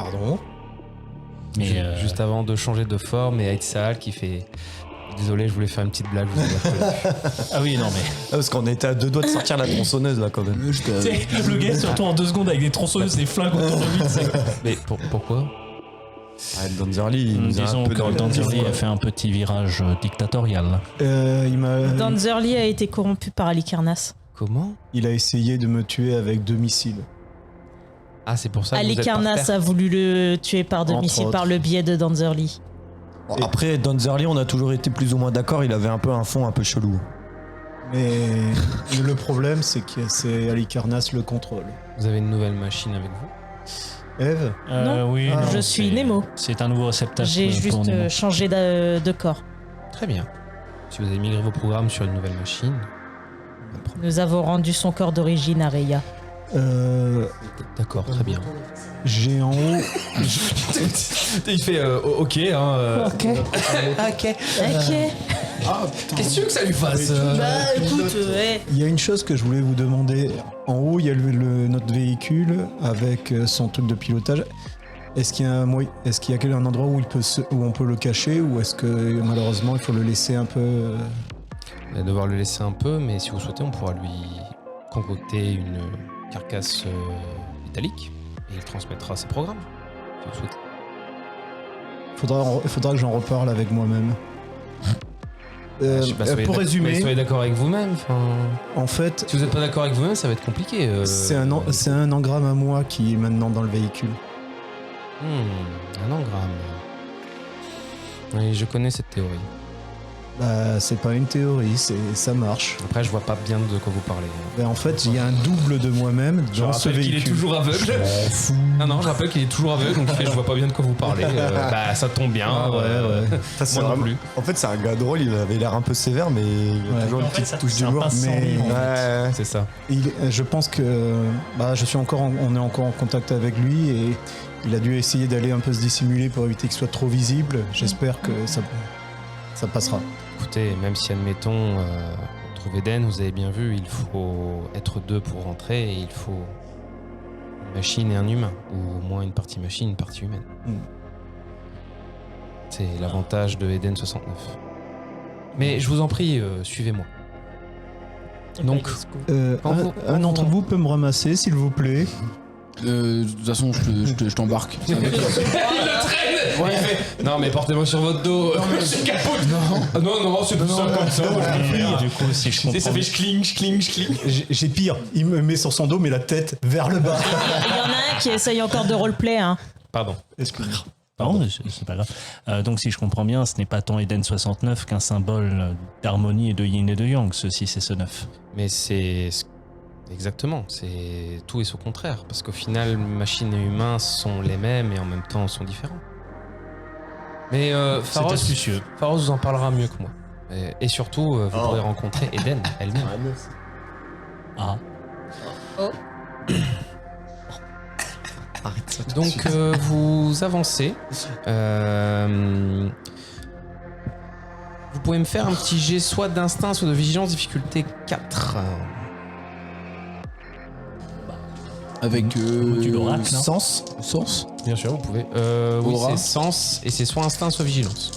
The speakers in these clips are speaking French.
Pardon. Mais juste avant de changer de forme, et Aïtsal qui fait... Désolé, je voulais faire une petite blague. Je vous ai reconnu. Ah oui, non mais... Parce qu'on était à 2 doigts de sortir la tronçonneuse là quand même. Le gars surtout en 2 secondes avec des tronçonneuses, des flingues autour de lui. Mais pourquoi Danzerly, il nous a Disons un peu que Danzerly a fait un petit virage dictatorial. Danzerly a été corrompu par Halicarnasse. Comment Il a essayé de me tuer avec 2 missiles. Ah, c'est pour ça que vous êtes par Halicarnasse terre. a voulu le tuer par 2 Entre missiles autres. par le biais de Danzerly. Bon, après, Danzerly, on a toujours été plus ou moins d'accord, il avait un peu un fond un peu chelou. Mais le problème, c'est que c'est Halicarnasse le contrôle. Vous avez une nouvelle machine avec vous Eve, Non. Oui, Ah, non, Je suis c'est- Nemo. C'est un nouveau réceptacle. J'ai pour juste Nemo. changé de corps. Très bien. Si vous avez migré vos programmes sur une nouvelle machine... Nous avons rendu son corps d'origine à Reya. D'accord, très bien. j'ai en haut. Il fait ok, hein. Ok. Ok. Qu'est-ce que ça lui fasse Bah écoute, Il y a une chose que je voulais vous demander. En haut, il y a notre véhicule avec son truc de pilotage. Est-ce qu'il y a un endroit où on peut le cacher ou est-ce que malheureusement il faut le laisser un peu On va devoir le laisser un peu, mais si vous souhaitez, on pourra lui concocter une carcasse métallique et il transmettra ses programmes. Si vous souhaitez. Il faudra que j'en reparle avec moi-même. Je sais pas, soyez Pour d'ac- résumer, mais soyez d'accord avec vous-même. en fait, Si vous n'êtes pas d'accord avec vous-même, ça va être compliqué. c'est un engramme à moi qui est maintenant dans le véhicule. Un engramme. Oui, je connais cette théorie. Bah, c'est pas une théorie, ça marche. Après, je vois pas bien de quoi vous parlez. Ben, en fait, il y a un double de moi-même Je dans ce rappelle qu'il est véhicule. toujours aveugle. Non, je rappelle qu'il est toujours aveugle, donc il fait, je vois pas bien de quoi vous parlez. Bah, ça tombe bien. Ah, ouais. Moi non plus. En fait, c'est un gars drôle, il avait l'air un peu sévère, mais il a Ouais. toujours une En fait, petite touche c'est un d'humour. pince sans mais- livre, en fait. Ouais. C'est ça. Je pense que on est encore en contact avec lui et il a dû essayer d'aller un peu se dissimuler pour éviter qu'il soit trop visible. J'espère que ça passera. Écoutez, même si admettons, on trouve Eden, vous avez bien vu, il faut être 2 pour rentrer et il faut une machine et un humain, ou au moins une partie machine, une partie humaine. C'est l'avantage de Eden 69. Mais je vous en prie, suivez-moi. Donc, Quand vous- Un d'entre vous peut me ramasser, s'il vous plaît. De toute façon, je t'embarque. il le traîne. Il fait, non, mais portez-moi sur votre dos. Je capote. Non, c'est tout ça comme ça. Et du coup, si je Et ça comprends fait je cling. J'ai pire, il me met sur son dos mais la tête vers le bas. Il y en a un qui essaye encore de roleplay. Hein. Pardon. Excusez-moi. Non, c'est pas grave. Donc, si je comprends bien, ce n'est pas tant Eden 69 qu'un symbole d'harmonie et de yin et de yang, ce 6 et ce 9. Mais c'est exactement, c'est tout et son contraire, parce qu'au final, machine et humain sont les mêmes et en même temps sont différents. Mais C'est Pharos astucieux. vous en parlera mieux que moi. Et surtout, vous pourrez rencontrer Eden elle-même. Ah. Donc vous avancez. Vous pouvez me faire un petit jet soit d'instinct, soit de vigilance, difficulté 4. Avec Du l'oracle, hein. sens. Sens. Bien sûr, vous pouvez. Oui, Aura. c'est sens et c'est soit instinct, soit vigilance.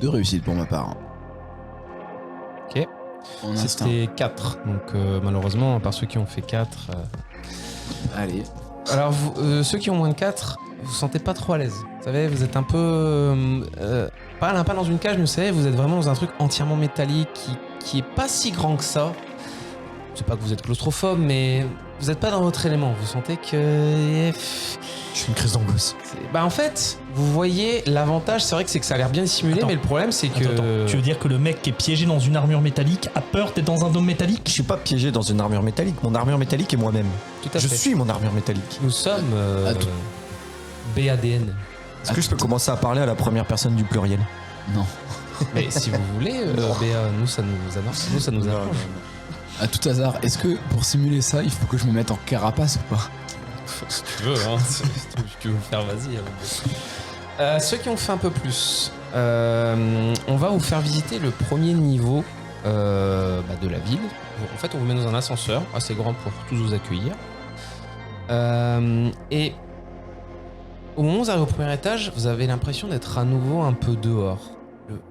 Deux réussites pour ma part. Ok. En instinct. C'était 4. Donc malheureusement, à part ceux qui ont fait 4. Allez. Alors ceux qui ont moins de 4, vous vous sentez pas trop à l'aise. Vous savez, vous êtes un peu. Pas dans une cage, mais vous savez, vous êtes vraiment dans un truc entièrement métallique qui est pas si grand que ça. Je sais pas que vous êtes claustrophobe, mais vous êtes pas dans votre élément. Vous sentez que. Je suis une crise d'angoisse. Bah en fait, vous voyez, l'avantage, c'est vrai que ça a l'air bien dissimulé, Attends. mais le problème, c'est que. Attends. Tu veux dire que le mec qui est piégé dans une armure métallique a peur d'être dans un dôme métallique? Je suis pas piégé dans une armure métallique. Mon armure métallique est moi-même. Tout à Je fait. suis mon armure métallique. Nous sommes Attends. BADN. Est-ce que je peux commencer à parler à la première personne du pluriel? Non. Mais si vous voulez, BA, nous ça nous annonce, nous ça nous arrange. À tout hasard, est-ce que pour simuler ça, il faut que je me mette en carapace ou pas? Si tu veux, hein, si tu veux le faire, vas-y. Ceux qui ont fait un peu plus, on va vous faire visiter le premier niveau de la ville. En fait, on vous met dans un ascenseur assez grand pour tous vous accueillir. Et au moment où vous arrivez au premier étage, vous avez l'impression d'être à nouveau un peu dehors.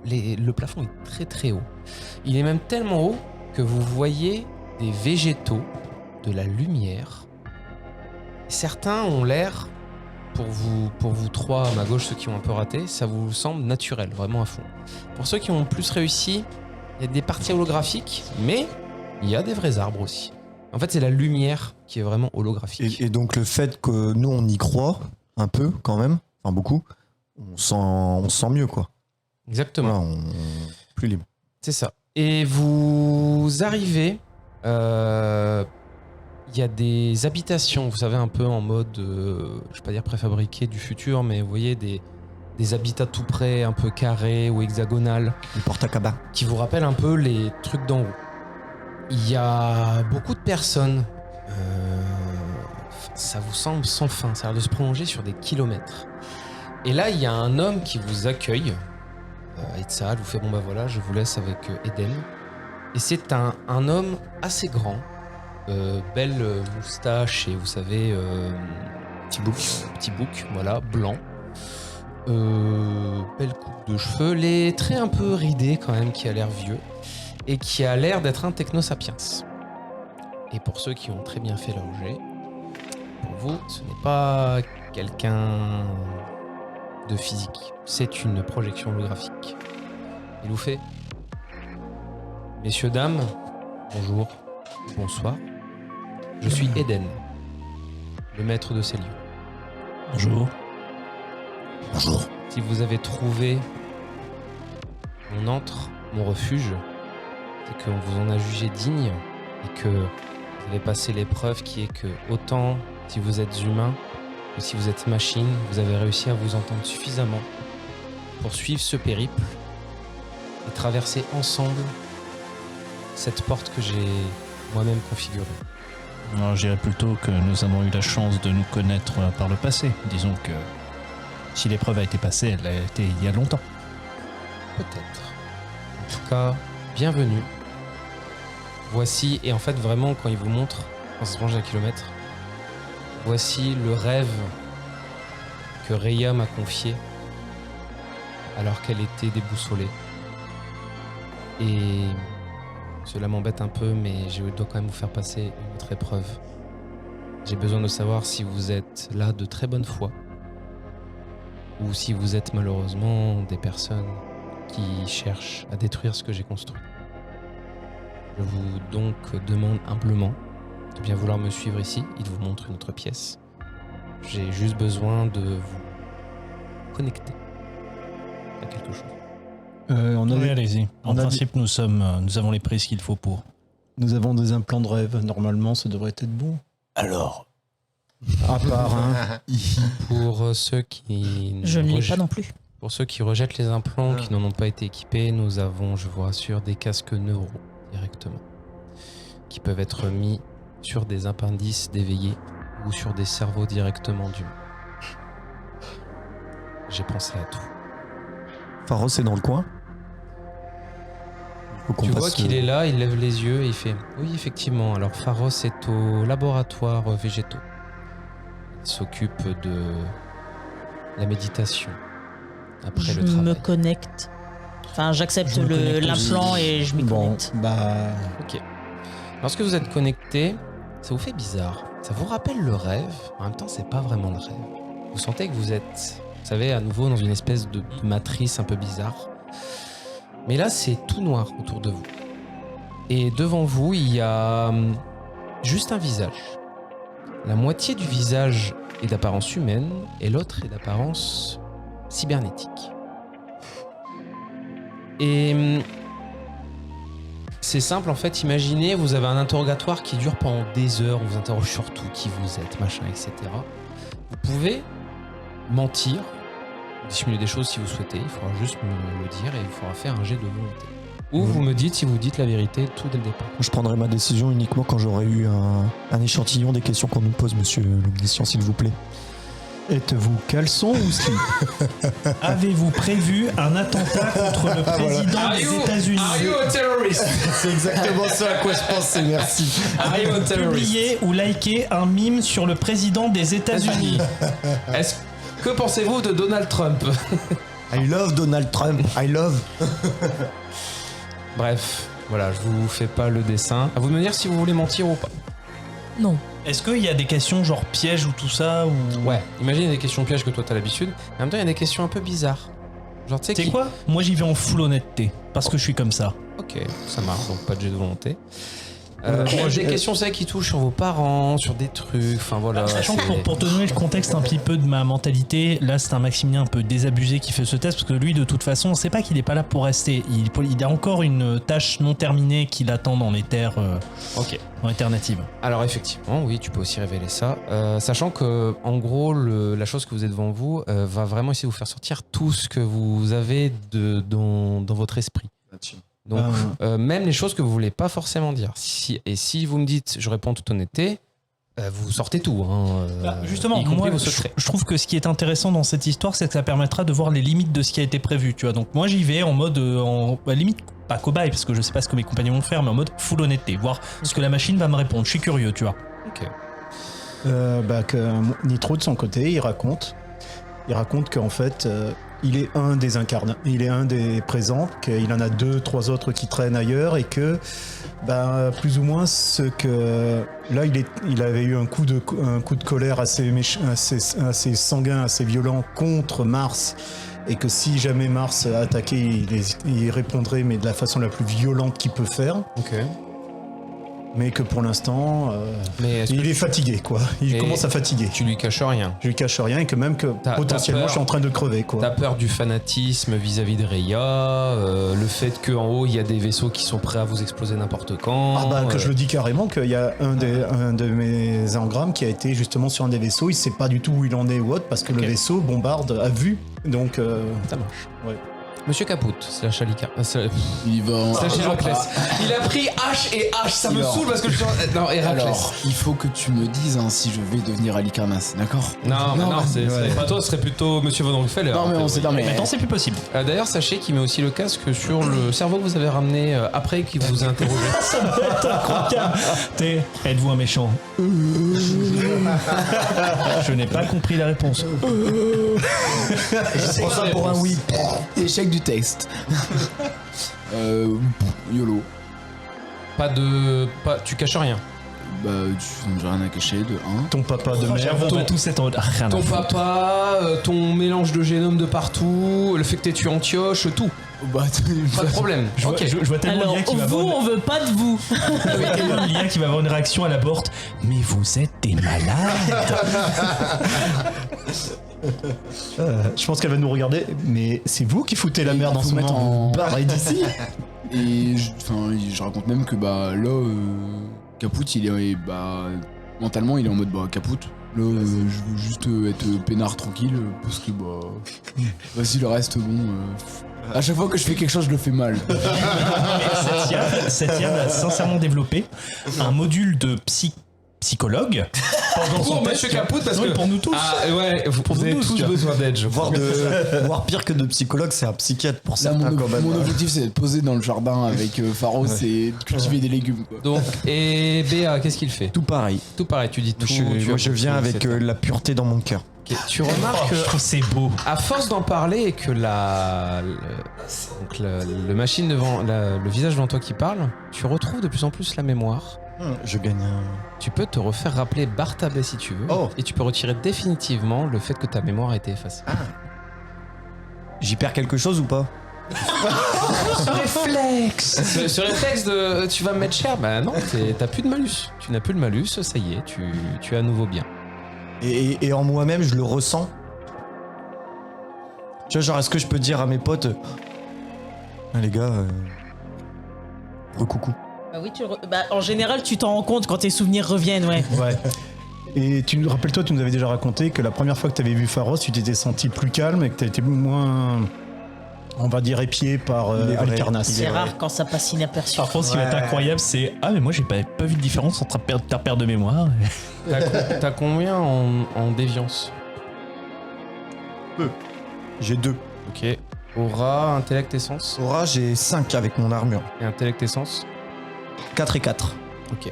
Le plafond est très très haut. Il est même tellement haut que vous voyez des végétaux, de la lumière. Certains ont l'air, pour vous trois à ma gauche, ceux qui ont un peu raté, ça vous semble naturel, vraiment à fond. Pour ceux qui ont plus réussi, il y a des parties holographiques, mais il y a des vrais arbres aussi. En fait, c'est la lumière qui est vraiment holographique. Et donc le fait que nous on y croit un peu quand même, enfin beaucoup, on se sent mieux quoi. Exactement. Voilà, plus libre. C'est ça. Et vous arrivez, il y a des habitations, vous savez, un peu en mode, je vais pas dire préfabriqué du futur, mais vous voyez des habitats tout près, un peu carrés ou hexagonales, Les portes à cabas. qui vous rappellent un peu les trucs d'en haut. Il y a beaucoup de personnes, ça vous semble sans fin, ça a l'air de se prolonger sur des kilomètres. Et là, il y a un homme qui vous accueille, Etzal vous fait bon bah voilà, je vous laisse avec Eden. Et c'est un homme assez grand, belle moustache et vous savez, petit bouc, voilà, blanc. Belle coupe de cheveux, les traits un peu ridés quand même, qui a l'air vieux et qui a l'air d'être un techno-sapiens. Et pour ceux qui ont très bien fait leur jet, pour vous, ce n'est pas quelqu'un de physique, c'est une projection holographique. Il vous fait: messieurs, dames, bonjour, bonsoir, je suis Eden, le maître de ces lieux. Bonjour. Bonjour. Si vous avez trouvé mon antre, mon refuge, c'est qu'on vous en a jugé digne et que vous avez passé l'épreuve qui est que autant si vous êtes humain que si vous êtes machine, vous avez réussi à vous entendre suffisamment pour suivre ce périple et traverser ensemble cette porte que j'ai moi-même configurée. Alors, je dirais plutôt que nous avons eu la chance de nous connaître par le passé. Disons que si l'épreuve a été passée, elle a été il y a longtemps. Peut-être. En tout cas, bienvenue. Voici, et en fait vraiment quand il vous montre, quand ça se range à kilomètres, voici le rêve que Rhea m'a confié alors qu'elle était déboussolée. Et cela m'embête un peu, mais je dois quand même vous faire passer une autre épreuve. J'ai besoin de savoir si vous êtes là de très bonne foi ou si vous êtes malheureusement des personnes qui cherchent à détruire ce que j'ai construit. Je vous donc demande humblement de bien vouloir me suivre ici. Il vous montre une autre pièce. J'ai juste besoin de vous connecter à quelque chose. Oui, allez-y. En on a principe, nous avons les prises qu'il faut pour. Nous avons des implants de rêve. Normalement, ça devrait être bon. Alors. À part, hein. Pour ceux qui Je ne l'ai pas non plus. Pour ceux qui rejettent les implants, qui n'en ont pas été équipés, nous avons, je vous rassure, des casques neuro directement, qui peuvent être mis sur des appendices d'éveillés ou sur des cerveaux directement d'humains. J'ai pensé à tout. Pharos est dans le coin. Faut qu'on Tu vois passe qu'il est là, il lève les yeux et il fait « Oui, effectivement, alors Pharos est au laboratoire végétaux. Il s'occupe de la méditation après Je le travail. me connecte. Enfin, j'accepte Je me connecte l'implant aussi. et je m'y Bon, connecte. bah. Ok. Lorsque vous êtes connecté, ça vous fait bizarre. Ça vous rappelle le rêve. En même temps, c'est pas vraiment le rêve. Vous sentez que vous êtes, vous savez, à nouveau dans une espèce de matrice un peu bizarre. Mais là, c'est tout noir autour de vous. Et devant vous, il y a juste un visage. La moitié du visage est d'apparence humaine et l'autre est d'apparence cybernétique. Et c'est simple en fait, imaginez, vous avez un interrogatoire qui dure pendant des heures, on vous interroge sur tout, qui vous êtes, machin, etc. Vous pouvez mentir, dissimuler des choses si vous souhaitez, il faudra juste me le dire et il faudra faire un jet de volonté. Ou vous me dites si vous dites la vérité tout dès le départ. Je prendrai ma décision uniquement quand j'aurai eu un échantillon des questions qu'on nous pose, monsieur l'omniscient, s'il vous plaît. Êtes-vous caleçon ou slip? Avez-vous prévu un attentat contre le président des États-Unis? Are you a terrorist? C'est exactement ça à quoi je pensais, merci. Are you a terrorist? Publié ou liké un mime sur le président des États-Unis? Que pensez-vous de Donald Trump? I love Donald Trump, I love. Bref, voilà, je vous fais pas le dessin. À vous de me dire si vous voulez mentir ou pas. Non. Est-ce qu'il y a des questions genre pièges ou tout ça ou... Ouais, imagine des questions pièges que toi t'as l'habitude. En même temps, il y a des questions un peu bizarres. Genre, tu sais C'est quoi? Moi j'y vais en full honnêteté, parce que je suis comme ça. Ok, ça marche, donc pas de jet de volonté. Moi, Moi, j'ai- des questions, c'est qui touchent sur vos parents, sur des trucs, enfin voilà. Sachant que c'est- pour te donner le contexte un petit peu de ma mentalité, là c'est un Maximilien un peu désabusé qui fait ce test, parce que lui de toute façon, c'est pas qu'il est pas là pour rester, il a encore une tâche non terminée qui l'attend dans les terres, Ok. dans les terres natives. Alors effectivement, oui, tu peux aussi révéler ça. Sachant que, en gros, la chose que vous êtes devant vous va vraiment essayer de vous faire sortir tout ce que vous avez dans votre esprit. Donc, même les choses que vous voulez pas forcément dire. Si vous me dites, je réponds en toute honnêteté, vous sortez tout. Justement, y compris moi vos secrets. je trouve que ce qui est intéressant dans cette histoire, c'est que ça permettra de voir les limites de ce qui a été prévu, tu vois. Donc moi j'y vais en mode, limite pas cobaye, parce que je sais pas ce que mes compagnons vont faire, mais en mode full honnêteté, voir ce que la machine va me répondre. Je suis curieux, tu vois. Ok. Que Nitro de son côté, il raconte qu'en fait, il est un des incarnats, il est un des présents, qu'il en a 2-3 autres qui traînent ailleurs et que, plus ou moins, ce que là, il avait eu un coup de colère assez sanguin, assez violent contre Mars. Et que si jamais Mars attaquait, il répondrait, mais de la façon la plus violente qu'il peut faire. Ok. Mais que pour l'instant, Mais est-ce que il est fatigué, quoi. Il Et- commence à fatiguer. tu lui caches rien? Je lui cache rien et que même que T'as potentiellement peur. je suis en train de crever, quoi. T'as peur du fanatisme vis-à-vis de Rhea, le fait qu'en haut il y a des vaisseaux qui sont prêts à vous exploser n'importe quand. Que je le dis carrément qu'il y a un de mes engrammes qui a été justement sur un des vaisseaux. Il sait pas du tout où il en est ou autre parce que le vaisseau bombarde à vue. Donc Ça marche. Ouais. Monsieur Caput, c'est la chalica. Il va en... C'est la Héraclès. Il a pris H et H, ça me Alors. saoule parce que je suis en- Non, Héraclès. Alors, il faut que tu me dises si je vais devenir Alicarnasse, d'accord? Non, c'est pas toi, ce serait plutôt Monsieur Von Ruffeler. Non, mais on sait, non, mais... Maintenant c'est plus possible. D'ailleurs, sachez qu'il met aussi le casque sur le cerveau que vous avez ramené après qu'il vous a interrogé. Ça doit être incroyable. Êtes-vous un méchant? Je n'ai pas compris la réponse. Je prends ça pour un oui. Échec du texte. YOLO. Tu caches rien. J'ai rien à cacher, de 1. ton papa de J'avoue, merde. on va tous être en mode, rien à Ton foutre. papa, ton mélange de génome de partout, le fait que t'aies tué Antioche, tout. Pas de problème. Je vois, Ok. je vois tellement Alors, Lia qui va vous, avoir on veut pas de vous. Lia qui va avoir une réaction à la porte. Mais vous êtes des malades. Je pense qu'elle va nous regarder. Mais c'est vous qui foutez la merde en faut ce mettre moment. en- Barrez d'ici. Et je raconte même que là, Caput, il est mentalement, il est en mode Caput. Là, je veux juste être peinard tranquille parce que vas-y, le reste, à chaque fois que je fais quelque chose, je le fais mal. Cette IA a sincèrement développé un module de psychologue pendant son Pour test. Monsieur Caput, parce Oui, que. pour nous tous. Ah ouais, vous nous avez tous, tous tu vois. besoin d'aide, je crois. Voire pire que de psychologue, c'est un psychiatre pour Là, certains quand même. mon objectif, c'est d'être posé dans le jardin avec Pharos et de cultiver des légumes, quoi. Donc, et Béa, qu'est-ce qu'il fait? Tout pareil. Tout pareil, tu dis tout. Moi, je viens avec la pureté dans mon cœur. Ok, tu remarques Je trouve c'est beau. à force d'en parler et que le machine devant, le visage devant toi qui parle, tu retrouves de plus en plus la mémoire. Je gagne un... Tu peux te refaire rappeler Bartabé si tu veux, Oh. et tu peux retirer définitivement le fait que ta mémoire a été effacée. J'y perds quelque chose ou pas? Ce réflexe de tu vas me mettre cher, bah non, t'as plus de malus. Tu n'as plus de malus, ça y est, tu es à nouveau bien. Et en moi-même, je le ressens. Tu vois, genre, est-ce que je peux dire à mes potes, les gars, recoucou. Bah oui, en général, tu t'en rends compte quand tes souvenirs reviennent, ouais. Ouais. Et rappelle-toi, tu nous avais déjà raconté que la première fois que tu avais vu Pharos, tu t'étais senti plus calme et que tu été moins, on va dire, épié par Il est vrai. Alcarnas. C'est rare quand ça passe inaperçu. Par contre, ce qui va être incroyable, c'est mais moi j'ai pas vu de différence entre ta perte de mémoire. T'as combien en déviance? J'ai 2. Ok. Aura, intellect, essence. Aura, j'ai 5 avec mon armure. Et intellect, essence. 4 et 4. Ok.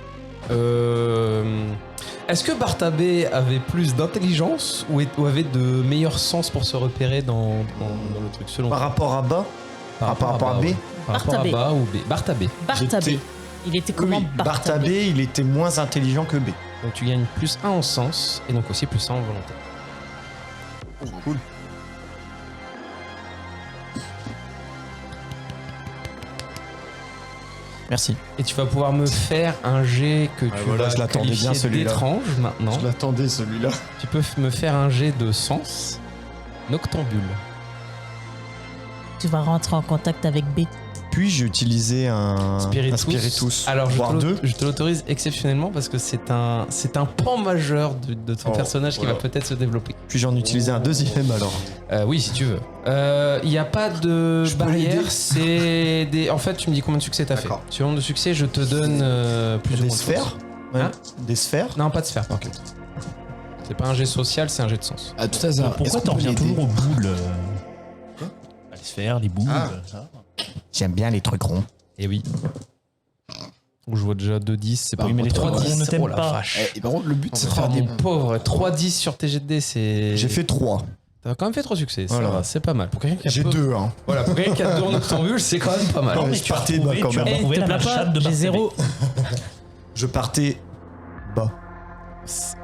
Est-ce que Bartabé avait plus d'intelligence ou avait de meilleurs sens pour se repérer dans le truc selon Par rapport à bas, par rapport à B, ouais. Par rapport à Bartabé. bas ou B. Bartabé. Bartabé. Il était comment oui, Bartabé? Bartabé, il était moins intelligent que B. Donc tu gagnes plus 1 en sens et donc aussi plus 1 en volonté. Cool. Merci. Et tu vas pouvoir me faire un jet que tu voilà, vas je l'attendais qualifier bien, celui-là. d'étrange maintenant. Je l'attendais celui-là. Tu peux me faire un jet de sens noctambule. Tu vas rentrer en contact avec B. Puis-je utiliser un Spiritus, Alors voire 2. je te l'autorise exceptionnellement parce que c'est un pan majeur de ton Oh, personnage qui voilà. va peut-être se développer. Puis j'en utiliser un deuxième alors. Oui, si tu veux. Il n'y a pas de Je peux barrière, l'aider c'est des. En fait, tu me dis combien de succès t'as fait. D'accord. Sur le nombre de succès, je te donne plus ou Des moins de sphères force. Ouais. Hein Des sphères. Non, pas de sphère. Ok. C'est pas un jet social, c'est un jet de sens. À tout hasard, Pourquoi est-ce t'en qu'on peut reviens l'aider toujours aux boules Les sphères, les boules, ça. J'aime bien les trucs ronds. Et oui. Je vois déjà 2-10, c'est pas Oui, mais les 3 trois 10 ronds ne t'aiment oh la pas. vache. Et par contre, le but, c'est de Oh, faire des mon pauvre, 3-10 sur tes jets de dés, c'est. J'ai fait 3. T'as quand même fait 3 succès, ça Voilà. va, c'est pas mal. Pour quelqu'un qui a J'ai peu- 2, hein. Voilà, pour quelqu'un qui a 2 en octambule, c'est quand même pas mal. Non, mais tu je as partais retrouvé- bas quand tu as même. retrouvé la te plains machade pas, de j'ai Bartabé. 0. Je partais bas.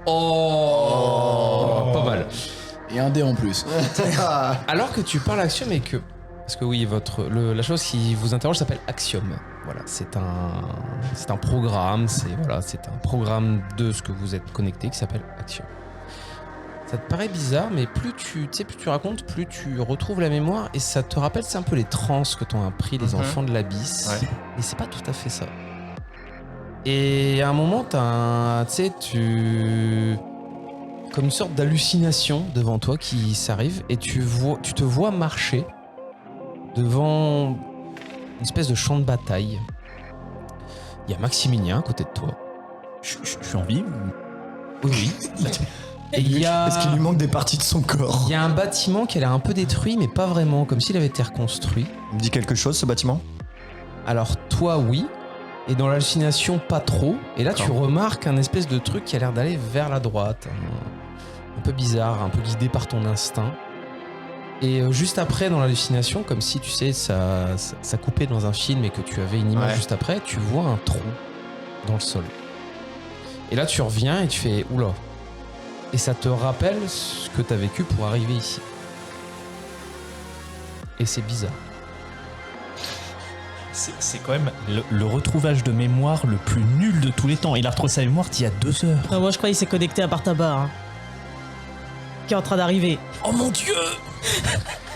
Oh, pas mal. Et un dé en plus. Alors que tu parles Axiom et que. Parce que oui, la chose qui vous interroge s'appelle Axiom. Voilà, c'est un programme, c'est un programme de ce que vous êtes connecté qui s'appelle Axiom. Ça te paraît bizarre, mais plus tu racontes, plus tu retrouves la mémoire et ça te rappelle, c'est un peu les transes que t'ont appris les enfants de l'abysse. Ouais. Et c'est pas tout à fait ça. Et à un moment, comme une sorte d'hallucination devant toi qui s'arrive et tu te vois marcher devant une espèce de champ de bataille. Il y a Maximilien à côté de toi. Je suis en vie ou- Oui. Et il y a... Est-ce qu'il lui manque des parties de son corps? Il y a un bâtiment qui a l'air un peu détruit, mais pas vraiment, comme s'il avait été reconstruit. Il me dit quelque chose ce bâtiment? Alors toi, oui. Et dans l'hallucination, pas trop. Et là, tu D'accord. remarques un espèce de truc qui a l'air d'aller vers la droite. Un peu bizarre, un peu guidé par ton instinct. Et juste après, dans l'hallucination, comme si, tu sais, ça coupait dans un film et que tu avais une image Ouais. juste après, tu vois un trou dans le sol. Et là, tu reviens et tu fais « Oula !» Et ça te rappelle ce que tu as vécu pour arriver ici. Et c'est bizarre. C'est quand même le retrouvage de mémoire le plus nul de tous les temps. Il a retrouvé sa mémoire d'il y a 2 heures. Non, moi je croyais qu'il s'est connecté à Bartaba. Hein, qui est en train d'arriver. Oh mon dieu!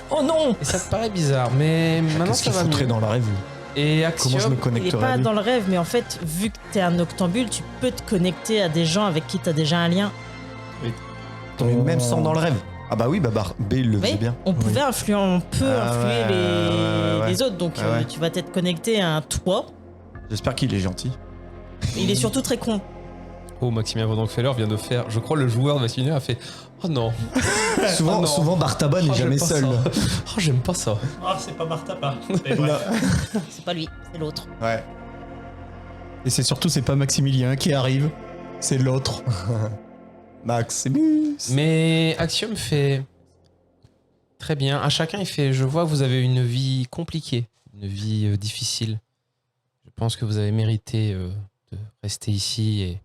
Oh non! Et ça te paraît bizarre, mais maintenant Qu'est-ce ça qu'il va foutrait mieux. dans la rêve? Et Comment je Axiom, me Il est connecterais pas à lui? dans le rêve, mais en fait, vu que t'es un octambule, tu peux te connecter à des gens avec qui t'as déjà un lien. Mais même sans dans le rêve. Ah bah oui, bah B il le faisait Oui, bien. on peut influer Ah ouais, ouais. les autres, donc Ah ouais. tu vas t'être connecté à un toi. J'espère qu'il est gentil. Il est surtout très con. Oh, Maximilien Vandenfeller vient de faire, je crois le joueur de Maximilien a fait « Oh non, Souvent, Ah non. souvent Bartaba n'est Oh, jamais j'aime pas seul. ça. Oh j'aime pas ça. Ah, c'est pas Bartaba. C'est pas lui, c'est l'autre. Ouais. Et c'est surtout, c'est pas Maximilien qui arrive, c'est l'autre. Maximus. » Mais Axiom fait très bien. À chacun, il fait « Je vois que vous avez une vie compliquée, une vie difficile. Je pense que vous avez mérité de rester ici et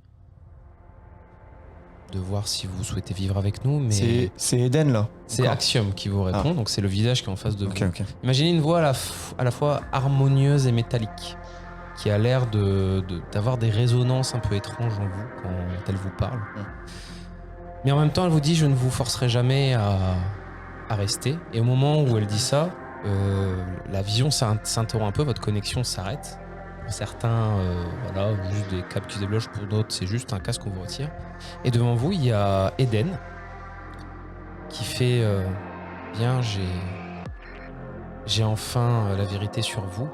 de voir si vous souhaitez vivre avec nous. » Mais C'est Eden là. c'est Encore. Axiom qui vous répond, donc c'est le visage qui est en face de Ok, vous. ok. Imaginez une voix à la fois harmonieuse et métallique, qui a l'air d'avoir des résonances un peu étranges en vous quand elle vous parle. Mais en même temps, elle vous dit « Je ne vous forcerai jamais à rester ». Et au moment où elle dit ça, la vision s'interrompt un peu, votre connexion s'arrête. Pour certains, voilà, juste des câbles qui se débloquent, pour d'autres, c'est juste un casque qu'on vous retire. Et devant vous, il y a Eden qui fait « Bien, j'ai enfin la vérité sur vous.